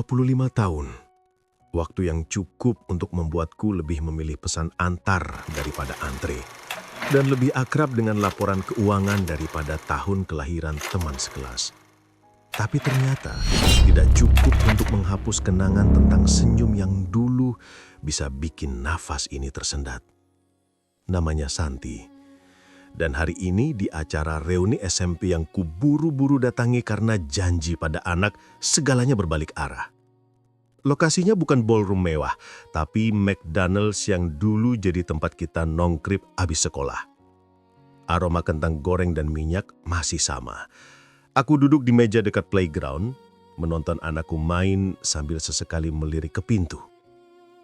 25 tahun, waktu yang cukup untuk membuatku lebih memilih pesan antar daripada antre, dan lebih akrab dengan laporan keuangan daripada tahun kelahiran teman sekelas. Tapi ternyata tidak cukup untuk menghapus kenangan tentang senyum yang dulu bisa bikin nafas ini tersendat. Namanya Santi. Dan hari ini di acara reuni SMP yang kuburu-buru datangi karena janji pada anak, segalanya berbalik arah. Lokasinya bukan ballroom mewah, tapi McDonald's yang dulu jadi tempat kita nongkrip abis sekolah. Aroma kentang goreng dan minyak masih sama. Aku duduk di meja dekat playground, menonton anakku main sambil sesekali melirik ke pintu.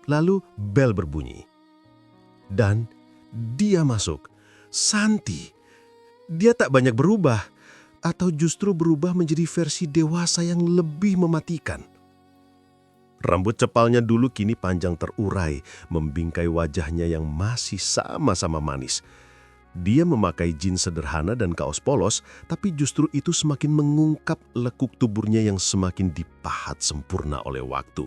Lalu bel berbunyi. Dan dia masuk. Santi. Dia tak banyak berubah, atau justru berubah menjadi versi dewasa yang lebih mematikan. Rambut cepalnya dulu kini panjang terurai, membingkai wajahnya yang masih sama-sama manis. Dia memakai jeans sederhana dan kaos polos, tapi justru itu semakin mengungkap lekuk tuburnya yang semakin dipahat sempurna oleh waktu.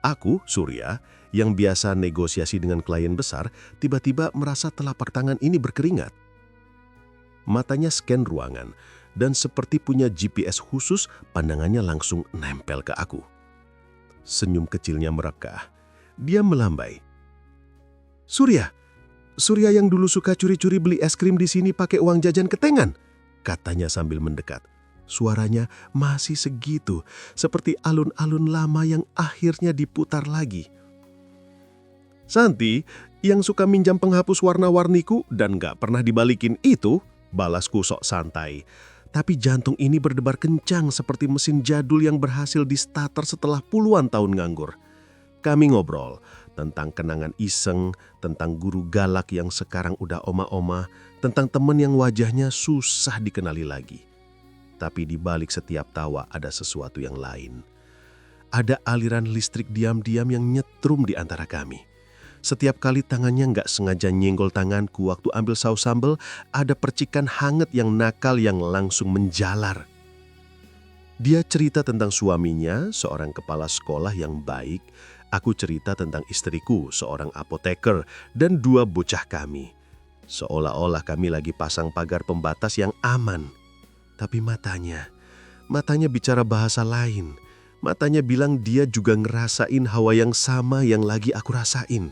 Aku, Surya, yang biasa negosiasi dengan klien besar, tiba-tiba merasa telapak tangan ini berkeringat. Matanya scan ruangan, dan seperti punya GPS khusus, pandangannya langsung nempel ke aku. Senyum kecilnya merekah. Dia melambai. Surya yang dulu suka curi-curi beli es krim di sini pakai uang jajan ketengan, katanya sambil mendekat. Suaranya masih segitu, seperti alun-alun lama yang akhirnya diputar lagi. Santi, yang suka minjam penghapus warna-warniku dan gak pernah dibalikin itu, balasku sok santai. Tapi jantung ini berdebar kencang seperti mesin jadul yang berhasil di-starter setelah puluhan tahun nganggur. Kami ngobrol tentang kenangan iseng, tentang guru galak yang sekarang udah oma-oma, tentang temen yang wajahnya susah dikenali lagi. Tapi di balik setiap tawa ada sesuatu yang lain. Ada aliran listrik diam-diam yang nyetrum di antara kami. Setiap kali tangannya nggak sengaja nyenggol tanganku waktu ambil saus sambal, ada percikan hangat yang nakal yang langsung menjalar. Dia cerita tentang suaminya, seorang kepala sekolah yang baik. Aku cerita tentang istriku, seorang apoteker, dan dua bocah kami. Seolah-olah kami lagi pasang pagar pembatas yang aman. Tapi matanya bicara bahasa lain. Matanya bilang dia juga ngerasain hawa yang sama yang lagi aku rasain.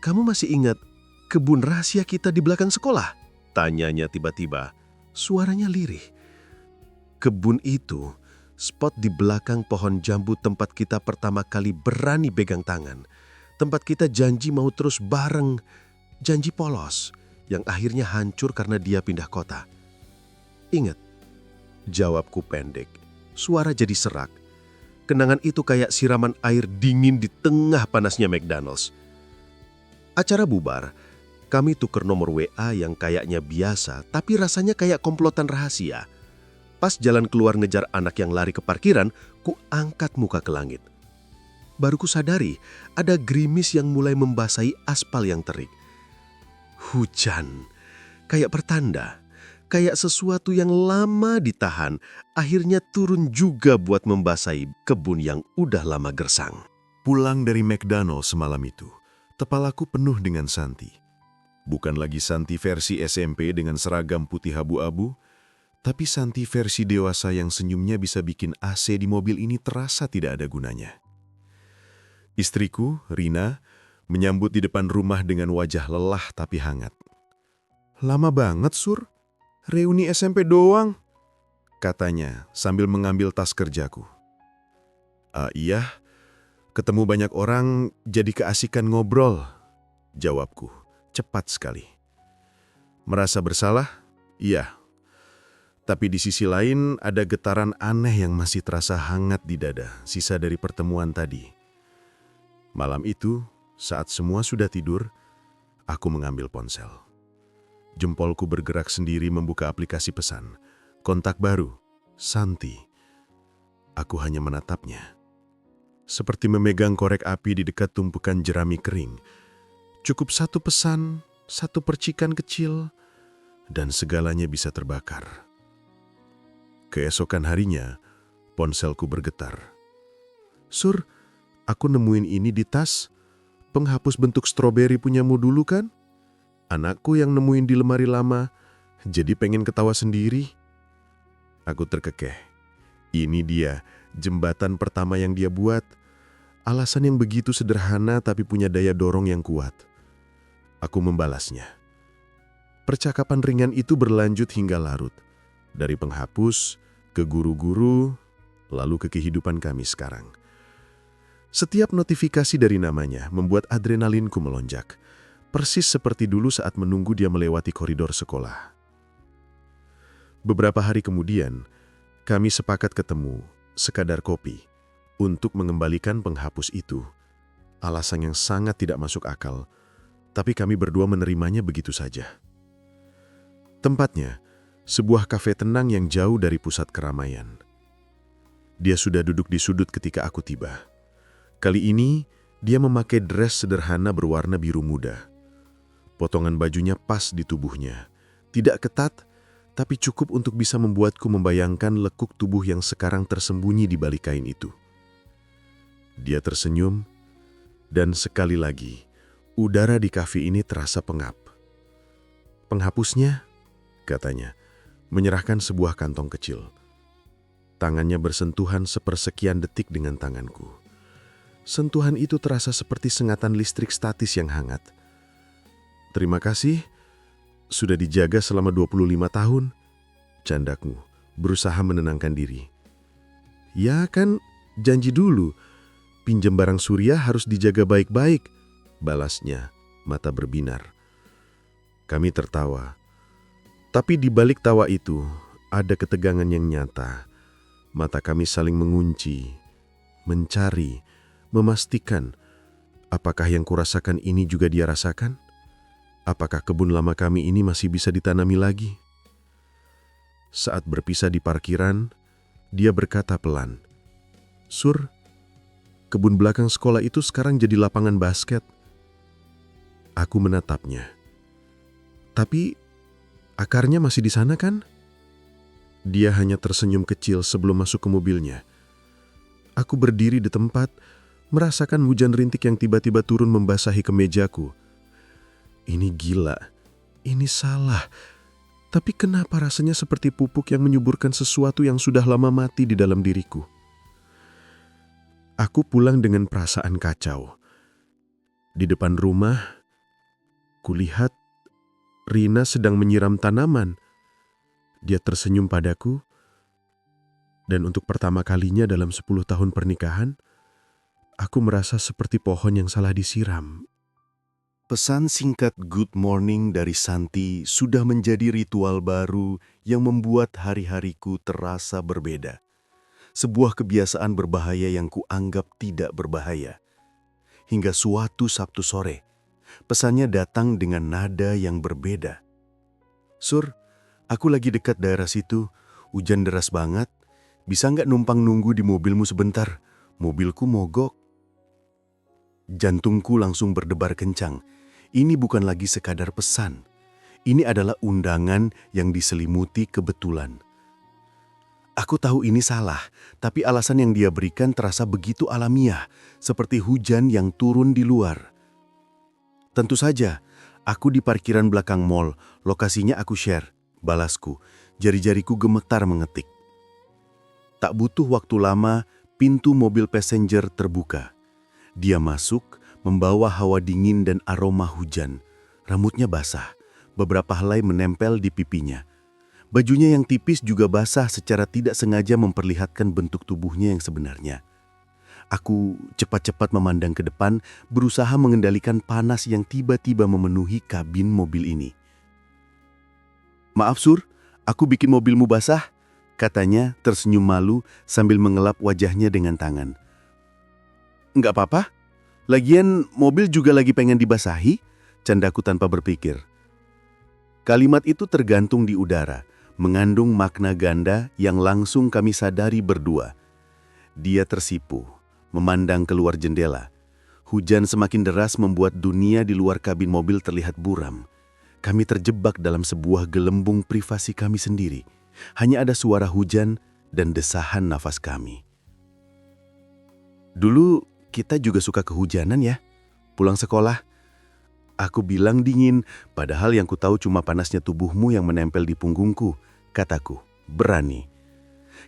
Kamu masih ingat kebun rahasia kita di belakang sekolah? Tanyanya tiba-tiba. Suaranya lirih. Kebun itu, spot di belakang pohon jambu tempat kita pertama kali berani pegang tangan. Tempat kita janji mau terus bareng. Janji polos, yang akhirnya hancur karena dia pindah kota. Ingat, jawabku pendek. Suara jadi serak. Kenangan itu kayak siraman air dingin di tengah panasnya McDonald's. Acara bubar, kami tuker nomor WA yang kayaknya biasa, tapi rasanya kayak komplotan rahasia. Pas jalan keluar ngejar anak yang lari ke parkiran, ku angkat muka ke langit. Baru ku sadari, ada gerimis yang mulai membasahi aspal yang terik. Hujan, kayak pertanda. Kayak sesuatu yang lama ditahan, akhirnya turun juga buat membasahi kebun yang udah lama gersang. Pulang dari McDonald's semalam itu, kepalaku penuh dengan Santi. Bukan lagi Santi versi SMP dengan seragam putih abu-abu, tapi Santi versi dewasa yang senyumnya bisa bikin AC di mobil ini terasa tidak ada gunanya. Istriku, Rina, menyambut di depan rumah dengan wajah lelah tapi hangat. Lama banget, Sur. Reuni SMP doang, katanya sambil mengambil tas kerjaku. Iya, ketemu banyak orang jadi keasikan ngobrol, jawabku, cepat sekali. Merasa bersalah? Iya. Tapi di sisi lain ada getaran aneh yang masih terasa hangat di dada, sisa dari pertemuan tadi. Malam itu, saat semua sudah tidur, aku mengambil ponsel. Jempolku bergerak sendiri membuka aplikasi pesan. Kontak baru, Santi. Aku hanya menatapnya. Seperti memegang korek api di dekat tumpukan jerami kering. Cukup satu pesan, satu percikan kecil, dan segalanya bisa terbakar. Keesokan harinya, Ponselku bergetar. "Sur, aku nemuin ini di tas. Penghapus bentuk stroberi punyamu dulu kan? Anakku yang nemuin di lemari lama, jadi pengen ketawa sendiri." Aku terkekeh. Ini dia, jembatan pertama yang dia buat. Alasan yang begitu sederhana tapi punya daya dorong yang kuat. Aku membalasnya. Percakapan ringan itu berlanjut hingga larut. Dari penghapus, ke guru-guru, lalu ke kehidupan kami sekarang. Setiap notifikasi dari namanya membuat adrenalinku melonjak. Persis seperti dulu saat menunggu dia melewati koridor sekolah. Beberapa hari kemudian, kami sepakat ketemu, sekadar kopi, untuk mengembalikan penghapus itu. Alasan yang sangat tidak masuk akal, tapi kami berdua menerimanya begitu saja. Tempatnya, sebuah kafe tenang yang jauh dari pusat keramaian. Dia sudah duduk di sudut ketika aku tiba. Kali ini, dia memakai dress sederhana berwarna biru muda. Potongan bajunya pas di tubuhnya. Tidak ketat, tapi cukup untuk bisa membuatku membayangkan lekuk tubuh yang sekarang tersembunyi di balik kain itu. Dia tersenyum, dan sekali lagi, udara di kafe ini terasa pengap. "Penghapusnya," katanya, menyerahkan sebuah kantong kecil. Tangannya bersentuhan sepersekian detik dengan tanganku. Sentuhan itu terasa seperti sengatan listrik statis yang hangat. "Terima kasih, sudah dijaga selama 25 tahun, candaku, berusaha menenangkan diri. "Ya kan, janji dulu, pinjam barang surya harus dijaga baik-baik," balasnya, mata berbinar. Kami tertawa. Tapi di balik tawa itu, ada ketegangan yang nyata. Mata kami saling mengunci, mencari, memastikan, apakah yang kurasakan ini juga dia rasakan? Apakah kebun lama kami ini masih bisa ditanami lagi? Saat berpisah di parkiran, dia berkata pelan, "Sur, kebun belakang sekolah itu sekarang jadi lapangan basket." Aku menatapnya. "Tapi akarnya masih di sana kan?" Dia hanya tersenyum kecil sebelum masuk ke mobilnya. Aku berdiri di tempat, merasakan hujan rintik yang tiba-tiba turun membasahi kemejaku. Ini gila, ini salah. Tapi kenapa rasanya seperti pupuk yang menyuburkan sesuatu yang sudah lama mati di dalam diriku? Aku pulang dengan perasaan kacau. Di depan rumah, kulihat Rina sedang menyiram tanaman. Dia tersenyum padaku, dan untuk pertama kalinya dalam 10 tahun pernikahan, aku merasa seperti pohon yang salah disiram. Pesan singkat good morning dari Santi sudah menjadi ritual baru yang membuat hari-hariku terasa berbeda. Sebuah kebiasaan berbahaya yang kuanggap tidak berbahaya. Hingga suatu Sabtu sore, pesannya datang dengan nada yang berbeda. "Sur, aku lagi dekat daerah situ, hujan deras banget. Bisa nggak numpang nunggu di mobilmu sebentar? Mobilku mogok." Jantungku langsung berdebar kencang. Ini bukan lagi sekadar pesan. Ini adalah undangan yang diselimuti kebetulan. Aku tahu ini salah, tapi alasan yang dia berikan terasa begitu alamiah, seperti hujan yang turun di luar. "Tentu saja, aku di parkiran belakang mall, lokasinya aku share," balasku. Jari-jariku gemetar mengetik. Tak butuh waktu lama, pintu mobil passenger terbuka. Dia masuk, membawa hawa dingin dan aroma hujan. Rambutnya basah, beberapa helai menempel di pipinya. Bajunya yang tipis juga basah secara tidak sengaja memperlihatkan bentuk tubuhnya yang sebenarnya. Aku cepat-cepat memandang ke depan, berusaha mengendalikan panas yang tiba-tiba memenuhi kabin mobil ini. "Maaf Sur, aku bikin mobilmu basah," katanya tersenyum malu sambil mengelap wajahnya dengan tangan. "Nggak apa-apa. Lagian mobil juga lagi pengen dibasahi," candaku tanpa berpikir. Kalimat itu tergantung di udara, mengandung makna ganda yang langsung kami sadari berdua. Dia tersipu, memandang keluar jendela. Hujan semakin deras membuat dunia di luar kabin mobil terlihat buram. Kami terjebak dalam sebuah gelembung privasi kami sendiri. Hanya ada suara hujan dan desahan nafas kami. Dulu kita juga suka kehujanan ya, pulang sekolah. Aku bilang dingin, padahal yang ku tahu cuma panasnya tubuhmu yang menempel di punggungku, kataku, berani.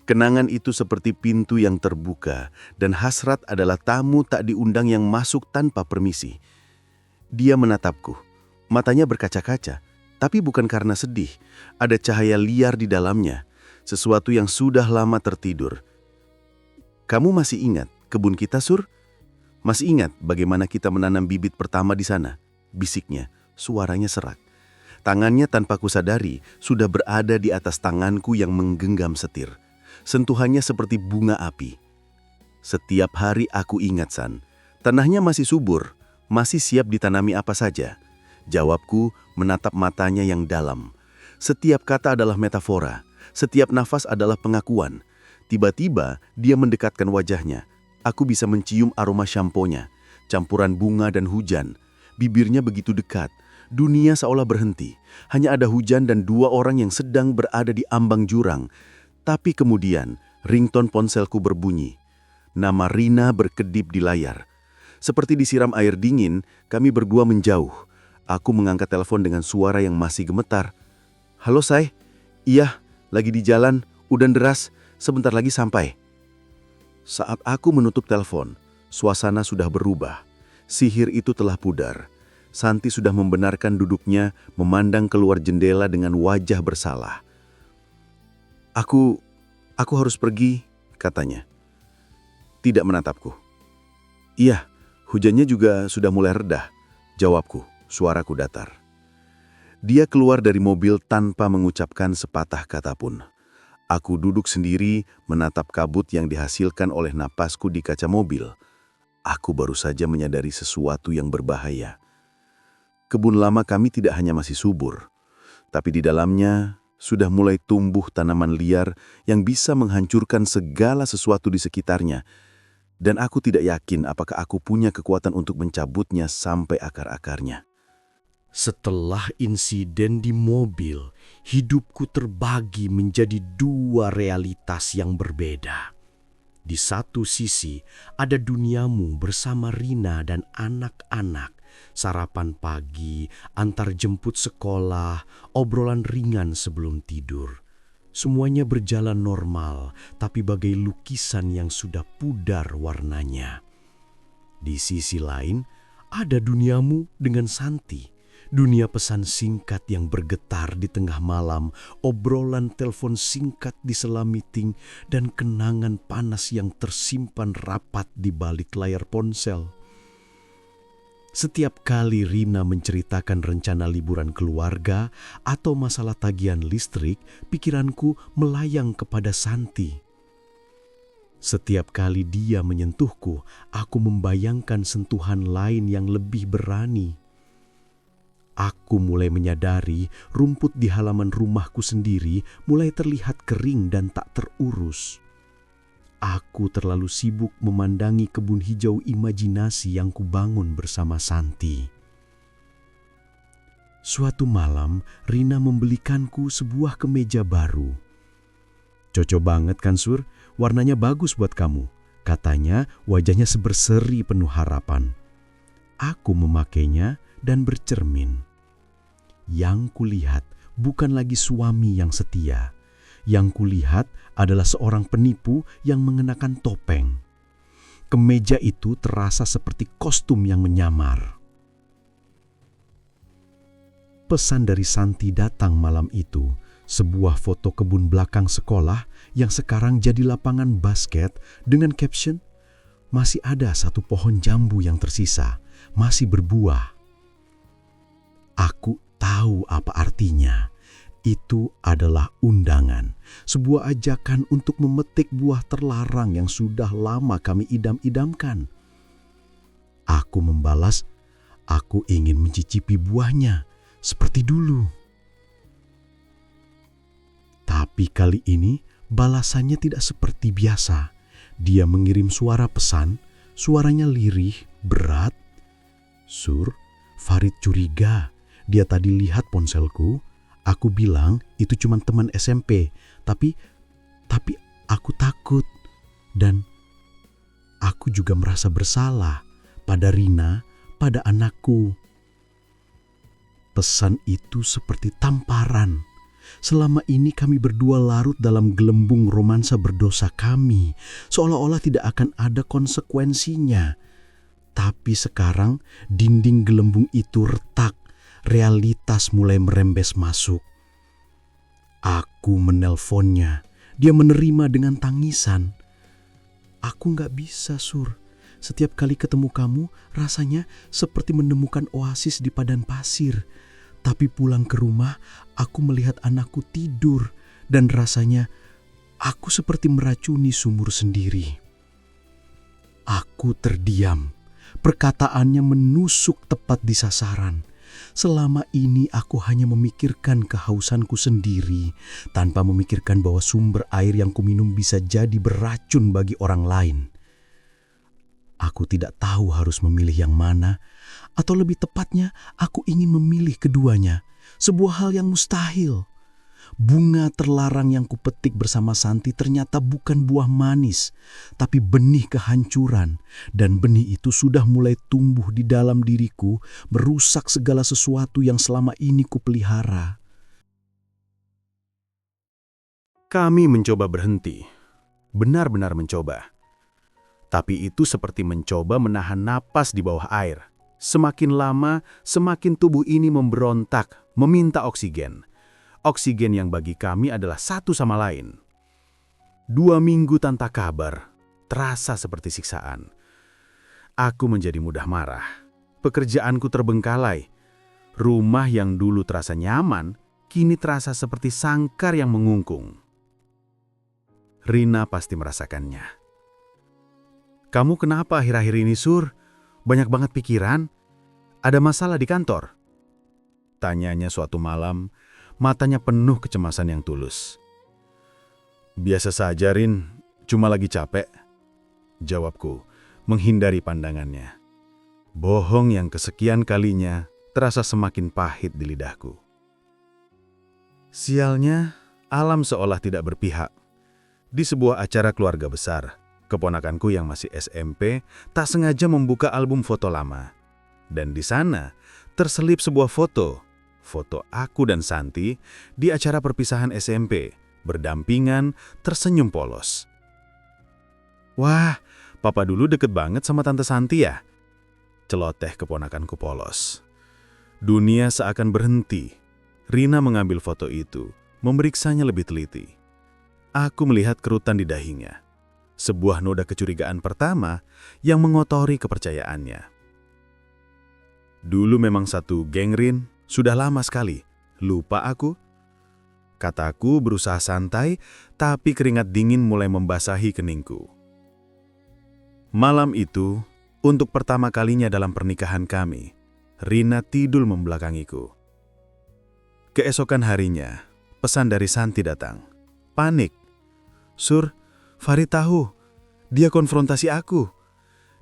Kenangan itu seperti pintu yang terbuka, dan hasrat adalah tamu tak diundang yang masuk tanpa permisi. Dia menatapku, matanya berkaca-kaca, tapi bukan karena sedih. Ada cahaya liar di dalamnya, sesuatu yang sudah lama tertidur. Kamu masih ingat kebun kita, Sur? Masih ingat bagaimana kita menanam bibit pertama di sana? Bisiknya, suaranya serak. Tangannya tanpa kusadari sudah berada di atas tanganku yang menggenggam setir. Sentuhannya seperti bunga api. Setiap hari aku ingat, San. Tanahnya masih subur, masih siap ditanami apa saja. Jawabku menatap matanya yang dalam. Setiap kata adalah metafora, setiap nafas adalah pengakuan. Tiba-tiba dia mendekatkan wajahnya. Aku bisa mencium aroma shamponya, campuran bunga dan hujan. Bibirnya begitu dekat, dunia seolah berhenti. Hanya ada hujan dan dua orang yang sedang berada di ambang jurang. Tapi kemudian, ringtone ponselku berbunyi. Nama Rina berkedip di layar. Seperti disiram air dingin, kami berdua menjauh. Aku mengangkat telepon dengan suara yang masih gemetar. Halo, Say. Iya, lagi di jalan, udan deras, sebentar lagi sampai. Saat aku menutup telepon, suasana sudah berubah. Sihir itu telah pudar. Santi sudah membenarkan duduknya, memandang keluar jendela dengan wajah bersalah. Aku harus pergi, katanya. Tidak menatapku. Iya, hujannya juga sudah mulai reda, jawabku, suaraku datar. Dia keluar dari mobil tanpa mengucapkan sepatah kata pun. Aku duduk sendiri menatap kabut yang dihasilkan oleh napasku di kaca mobil. Aku baru saja menyadari sesuatu yang berbahaya. Kebun lama kami tidak hanya masih subur, tapi di dalamnya sudah mulai tumbuh tanaman liar yang bisa menghancurkan segala sesuatu di sekitarnya. Dan aku tidak yakin apakah aku punya kekuatan untuk mencabutnya sampai akar-akarnya. Setelah insiden di mobil, hidupku terbagi menjadi dua realitas yang berbeda. Di satu sisi, ada duniamu bersama Rina dan anak-anak, sarapan pagi, antar jemput sekolah, obrolan ringan sebelum tidur. Semuanya berjalan normal, tapi bagai lukisan yang sudah pudar warnanya. Di sisi lain, ada duniamu dengan Santi. Dunia pesan singkat yang bergetar di tengah malam, obrolan telepon singkat di sela meeting, dan kenangan panas yang tersimpan rapat di balik layar ponsel. Setiap kali Rina menceritakan rencana liburan keluarga atau masalah tagihan listrik, pikiranku melayang kepada Santi. Setiap kali dia menyentuhku, aku membayangkan sentuhan lain yang lebih berani. Aku mulai menyadari rumput di halaman rumahku sendiri mulai terlihat kering dan tak terurus. Aku terlalu sibuk memandangi kebun hijau imajinasi yang kubangun bersama Santi. Suatu malam, Rina membelikanku sebuah kemeja baru. Cocok banget kan, Sur? Warnanya bagus buat kamu. Katanya wajahnya seberseri penuh harapan. Aku memakainya dan bercermin. Yang kulihat bukan lagi suami yang setia. Yang kulihat adalah seorang penipu yang mengenakan topeng. Kemeja itu terasa seperti kostum yang menyamar. Pesan dari Santi datang malam itu, sebuah foto kebun belakang sekolah yang sekarang jadi lapangan basket dengan caption, "Masih ada satu pohon jambu yang tersisa, masih berbuah." Aku tahu apa artinya. Itu adalah undangan, sebuah ajakan untuk memetik buah terlarang yang sudah lama kami idam-idamkan. Aku membalas, aku ingin mencicipi buahnya seperti dulu. Tapi kali ini balasannya tidak seperti biasa. Dia mengirim suara pesan, suaranya lirih, berat. "Sur, Farid curiga. Dia tadi lihat ponselku. Aku bilang itu cuma teman SMP, tapi Aku takut dan aku juga merasa bersalah pada Rina, pada anakku. Pesan itu seperti tamparan. Selama ini kami berdua larut dalam gelembung romansa berdosa kami, seolah-olah tidak akan ada konsekuensinya. Tapi sekarang dinding gelembung itu retak, realitas mulai merembes masuk. Aku menelponnya, dia menerima dengan tangisan. Aku gak bisa, Sur. Setiap kali ketemu kamu, rasanya seperti menemukan oasis di padang pasir. Tapi pulang ke rumah, aku melihat anakku tidur dan rasanya aku seperti meracuni sumur sendiri. Aku terdiam. Perkataannya menusuk tepat di sasaran. Selama ini aku hanya memikirkan kehausanku sendiri tanpa memikirkan bahwa sumber air yang kuminum bisa jadi beracun bagi orang lain. Aku tidak tahu harus memilih yang mana, atau lebih tepatnya aku ingin memilih keduanya, sebuah hal yang mustahil. Bunga terlarang yang kupetik bersama Santi ternyata bukan buah manis, tapi benih kehancuran, dan benih itu sudah mulai tumbuh di dalam diriku, merusak segala sesuatu yang selama ini kupelihara. Kami mencoba berhenti, benar-benar mencoba. Tapi itu seperti mencoba menahan napas di bawah air. Semakin lama, semakin tubuh ini memberontak, meminta oksigen. Oksigen yang bagi kami adalah satu sama lain. 2 minggu tanpa kabar, terasa seperti siksaan. Aku menjadi mudah marah. Pekerjaanku terbengkalai. Rumah yang dulu terasa nyaman, kini terasa seperti sangkar yang mengungkung. Rina pasti merasakannya. Kamu kenapa akhir-akhir ini, Sur? Banyak banget pikiran? Ada masalah di kantor? Tanyanya suatu malam, matanya penuh kecemasan yang tulus. Biasa saja, Rin. Cuma lagi capek. Jawabku, menghindari pandangannya. Bohong yang kesekian kalinya terasa semakin pahit di lidahku. Sialnya, alam seolah tidak berpihak. Di sebuah acara keluarga besar, keponakanku yang masih SMP tak sengaja membuka album foto lama. Dan di sana terselip sebuah foto aku dan Santi di acara perpisahan SMP, berdampingan, tersenyum polos. Wah, papa dulu deket banget sama tante Santi ya? Celoteh keponakanku polos. Dunia seakan berhenti. Rina mengambil foto itu, memeriksanya lebih teliti. Aku melihat kerutan di dahinya. Sebuah noda kecurigaan pertama yang mengotori kepercayaannya. Dulu memang satu geng, Rin, sudah lama sekali. Lupa aku? Kataku berusaha santai, tapi keringat dingin mulai membasahi keningku. Malam itu, untuk pertama kalinya dalam pernikahan kami, Rina tidur membelakangiku. Keesokan harinya, pesan dari Santi datang. Panik. Sur, Farid tahu, dia konfrontasi aku.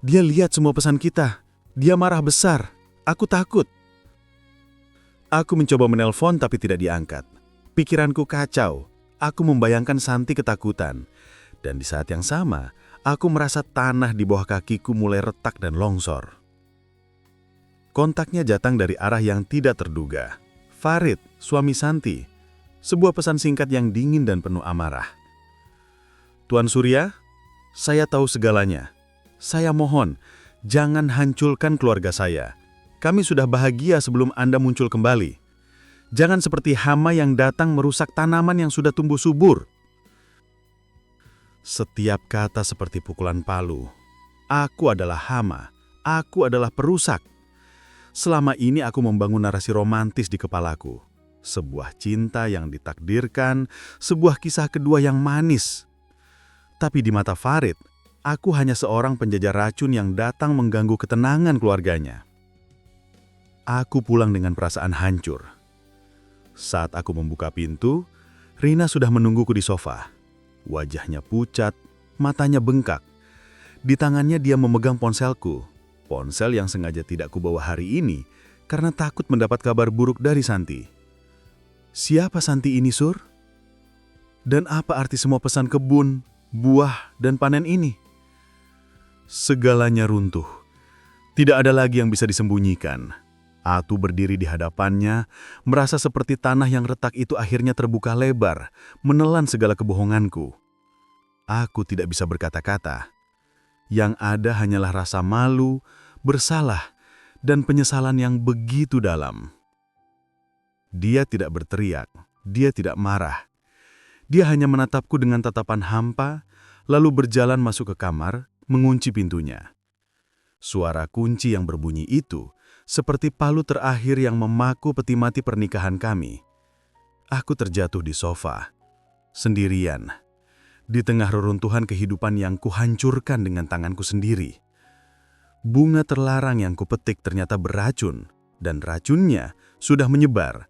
Dia lihat semua pesan kita. Dia marah besar. Aku takut. Aku mencoba menelpon tapi tidak diangkat. Pikiranku kacau. Aku membayangkan Santi ketakutan. Dan di saat yang sama, aku merasa tanah di bawah kakiku mulai retak dan longsor. Kontaknya datang dari arah yang tidak terduga. Farid, suami Santi. Sebuah pesan singkat yang dingin dan penuh amarah. Tuan Surya, saya tahu segalanya. Saya mohon, jangan hancurkan keluarga saya. Kami sudah bahagia sebelum Anda muncul kembali. Jangan seperti hama yang datang merusak tanaman yang sudah tumbuh subur. Setiap kata seperti pukulan palu. Aku adalah hama. Aku adalah perusak. Selama ini aku membangun narasi romantis di kepalaku. Sebuah cinta yang ditakdirkan, sebuah kisah kedua yang manis. Tapi di mata Farid, aku hanya seorang penjajah racun yang datang mengganggu ketenangan keluarganya. Aku pulang dengan perasaan hancur. Saat aku membuka pintu, Rina sudah menungguku di sofa. Wajahnya pucat, matanya bengkak. Di tangannya dia memegang ponselku. Ponsel yang sengaja tidak kubawa hari ini karena takut mendapat kabar buruk dari Santi. Siapa Santi ini, Sur? Dan apa arti semua pesan kebun, buah, dan panen ini. Segalanya runtuh. Tidak ada lagi yang bisa disembunyikan. Atu berdiri di hadapannya, merasa seperti tanah yang retak itu akhirnya terbuka lebar, menelan segala kebohonganku. Aku tidak bisa berkata-kata. Yang ada hanyalah rasa malu, bersalah, dan penyesalan yang begitu dalam. Dia tidak berteriak, dia tidak marah. Dia hanya menatapku dengan tatapan hampa, lalu berjalan masuk ke kamar, mengunci pintunya. Suara kunci yang berbunyi itu seperti palu terakhir yang memaku peti mati pernikahan kami. Aku terjatuh di sofa, sendirian, di tengah reruntuhan kehidupan yang kuhancurkan dengan tanganku sendiri. Bunga terlarang yang kupetik ternyata beracun, dan racunnya sudah menyebar,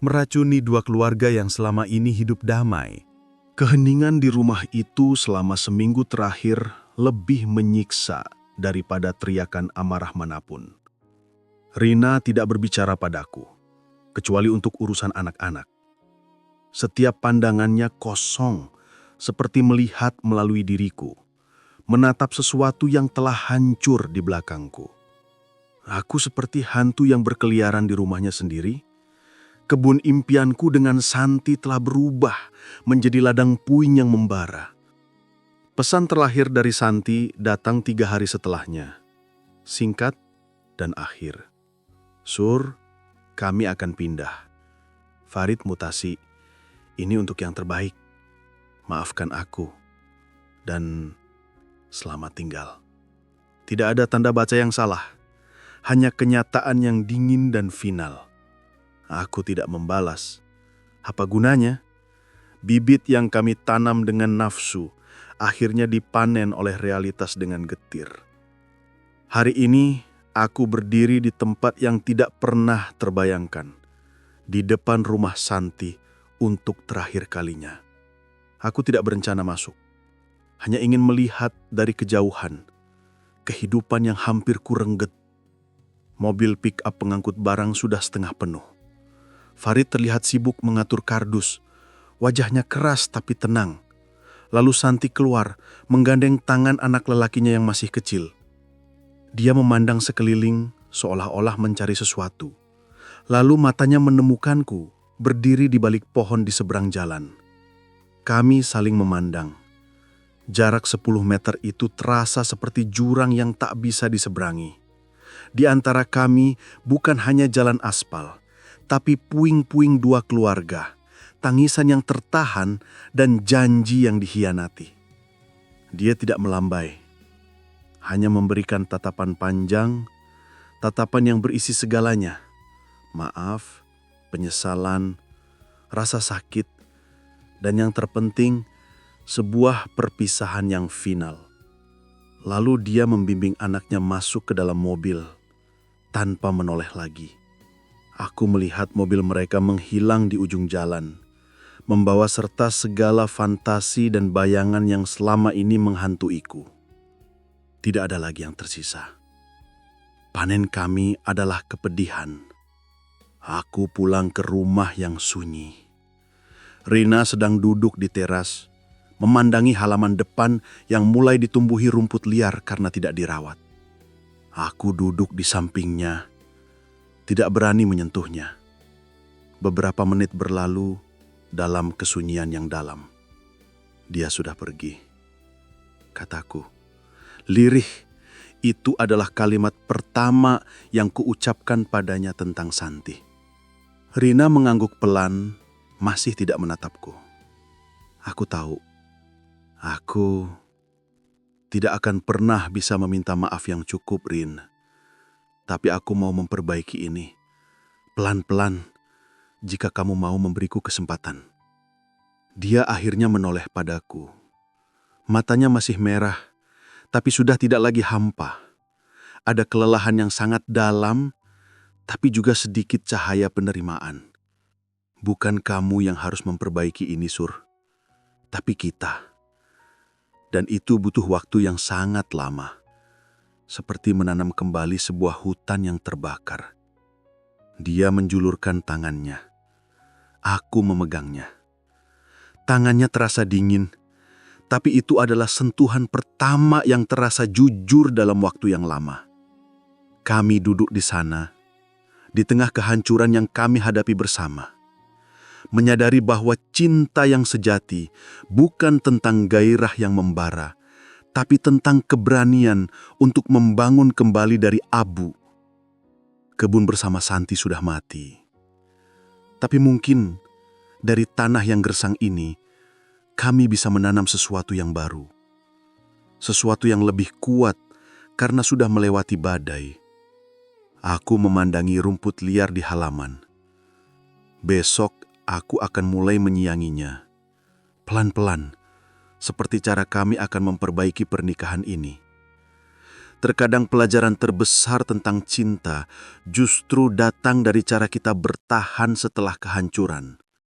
meracuni 2 keluarga yang selama ini hidup damai. Keheningan di rumah itu selama seminggu terakhir lebih menyiksa daripada teriakan amarah manapun. Rina tidak berbicara padaku, kecuali untuk urusan anak-anak. Setiap pandangannya kosong, seperti melihat melalui diriku, menatap sesuatu yang telah hancur di belakangku. Aku seperti hantu yang berkeliaran di rumahnya sendiri. Kebun impianku dengan Santi telah berubah menjadi ladang puing yang membara. Pesan terlahir dari Santi datang 3 hari setelahnya. Singkat dan akhir. Sur, kami akan pindah. Farid mutasi. Ini untuk yang terbaik. Maafkan aku. Dan selamat tinggal. Tidak ada tanda baca yang salah. Hanya kenyataan yang dingin dan final. Aku tidak membalas. Apa gunanya? Bibit yang kami tanam dengan nafsu akhirnya dipanen oleh realitas dengan getir. Hari ini aku berdiri di tempat yang tidak pernah terbayangkan, di depan rumah Santi untuk terakhir kalinya. Aku tidak berencana masuk, hanya ingin melihat dari kejauhan kehidupan yang hampir kurengget. Mobil pick-up pengangkut barang sudah setengah penuh. Farid terlihat sibuk mengatur kardus, wajahnya keras tapi tenang. Lalu Santi keluar, menggandeng tangan anak lelakinya yang masih kecil. Dia memandang sekeliling seolah-olah mencari sesuatu. Lalu matanya menemukanku, berdiri di balik pohon di seberang jalan. Kami saling memandang. Jarak 10 meter itu terasa seperti jurang yang tak bisa diseberangi. Di antara kami bukan hanya jalan aspal, tapi puing-puing 2 keluarga, tangisan yang tertahan dan janji yang dikhianati. Dia tidak melambai, hanya memberikan tatapan panjang, tatapan yang berisi segalanya. Maaf, penyesalan, rasa sakit, dan yang terpenting, sebuah perpisahan yang final. Lalu dia membimbing anaknya masuk ke dalam mobil, tanpa menoleh lagi. Aku melihat mobil mereka menghilang di ujung jalan, membawa serta segala fantasi dan bayangan yang selama ini menghantuiku. Tidak ada lagi yang tersisa. Panen kami adalah kepedihan. Aku pulang ke rumah yang sunyi. Rina sedang duduk di teras, memandangi halaman depan yang mulai ditumbuhi rumput liar karena tidak dirawat. Aku duduk di sampingnya, tidak berani menyentuhnya. Beberapa menit berlalu dalam kesunyian yang dalam. Dia sudah pergi. Kataku, lirih, itu adalah kalimat pertama yang kuucapkan padanya tentang Santi. Rina mengangguk pelan, masih tidak menatapku. Aku tahu, aku tidak akan pernah bisa meminta maaf yang cukup, Rin. Tapi aku mau memperbaiki ini, pelan-pelan, jika kamu mau memberiku kesempatan. Dia akhirnya menoleh padaku. Matanya masih merah, tapi sudah tidak lagi hampa. Ada kelelahan yang sangat dalam, tapi juga sedikit cahaya penerimaan. Bukan kamu yang harus memperbaiki ini, Sur, tapi kita. Dan itu butuh waktu yang sangat lama. Seperti menanam kembali sebuah hutan yang terbakar. Dia menjulurkan tangannya. Aku memegangnya. Tangannya terasa dingin, Tapi itu adalah sentuhan pertama yang terasa jujur dalam waktu yang lama. Kami duduk di sana, di tengah kehancuran yang kami hadapi bersama. Menyadari bahwa cinta yang sejati bukan tentang gairah yang membara, tapi tentang keberanian untuk membangun kembali dari abu. Kebun bersama Santi sudah mati. Tapi mungkin dari tanah yang gersang ini, kami bisa menanam sesuatu yang baru. Sesuatu yang lebih kuat karena sudah melewati badai. Aku memandangi rumput liar di halaman. Besok aku akan mulai menyianginya. Pelan-pelan, seperti cara kami akan memperbaiki pernikahan ini. Terkadang pelajaran terbesar tentang cinta justru datang dari cara kita bertahan setelah kehancuran.